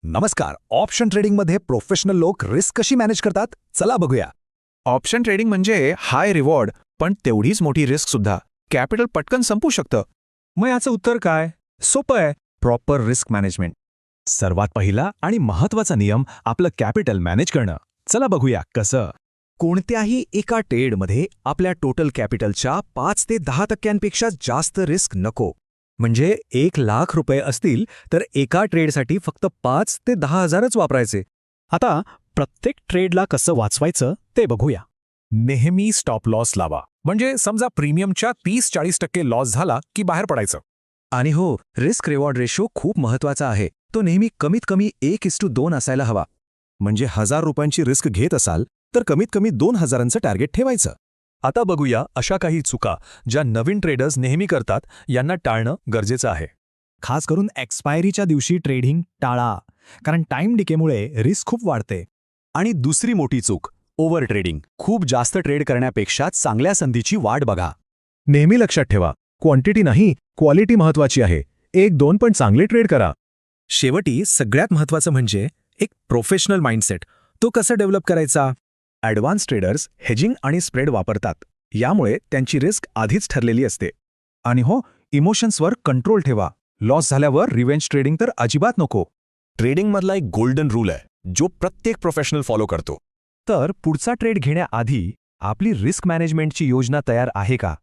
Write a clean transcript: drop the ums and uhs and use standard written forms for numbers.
नमस्कार. ऑप्शन ट्रेडिंगमध्ये प्रोफेशनल लोक रिस्क कशी मॅनेज करतात चला बघूया. ऑप्शन ट्रेडिंग म्हणजे हाय रिवॉर्ड पण तेवढीच मोठी रिस्क सुद्धा. कॅपिटल पटकन संपू शकतं. मग याचं उत्तर काय? सोपं आहे. Proper risk management. सर्वात पहिला आणि महत्त्वाचा नियम आपलं कॅपिटल मॅनेज करणं. चला बघूया कसं. कोणत्याही एका ट्रेडमध्ये आपल्या टोटल कॅपिटलच्या 5 ते 10% जास्त रिस्क नको. म्हणजे 1,00,000 रुपये असतील तर एका ट्रेडसाठी फक्त 5 ते 10,000च वापरायचे. आता प्रत्येक ट्रेडला कसं वाचवायचं ते बघूया. नेहमी स्टॉप लॉस लावा. म्हणजे समजा प्रीमियमच्या 30-40% लॉस झाला की बाहेर पडायचं. आणि हो, रिस्क रिवॉर्ड रेशो खूप महत्त्वाचा आहे. तो नेहमी कमीत कमी 1:2 असायला हवा. म्हणजे 1,000 रुपयांची रिस्क घेत असाल तर कमीत कमी 2,000चं टार्गेट ठेवायचं. आता बघूया अशा काही चुका ज्या नवीन ट्रेडर्स नेहमी करतात, यांना टाळणं गरजेचं आहे. खास करून एक्सपायरीच्या दिवशी ट्रेडिंग टाळा, कारण टाइम डिकेमुळे रिस्क खूप वाढते. आणि दुसरी मोठी चूक, ओव्हर ट्रेडिंग. खूप जास्त ट्रेड करण्यापेक्षा चांगल्या संधीची वाट बघा. नेहमी लक्षात ठेवा, क्वांटिटी नाही क्वालिटी महत्त्वाची आहे. 1-2 पण चांगले ट्रेड करा. शेवटी सगळ्यात महत्त्वाचं म्हणजे एक प्रोफेशनल माइंडसेट. तो कसा डेव्हलप करायचा? ॲडव्हान्स ट्रेडर्स हेजिंग आणि स्प्रेड वापरतात. यामुळे त्यांची रिस्क आधीच ठरलेली असते. आणि हो, इमोशन्सवर कंट्रोल ठेवा. लॉस झाल्यावर रिव्हेंज ट्रेडिंग तर अजिबात नको. ट्रेडिंगमधला एक गोल्डन रूल आहे जो प्रत्येक प्रोफेशनल फॉलो करतो. तर पुढचा ट्रेड घेण्याआधी आपली रिस्क मॅनेजमेंटची योजना तयार आहे का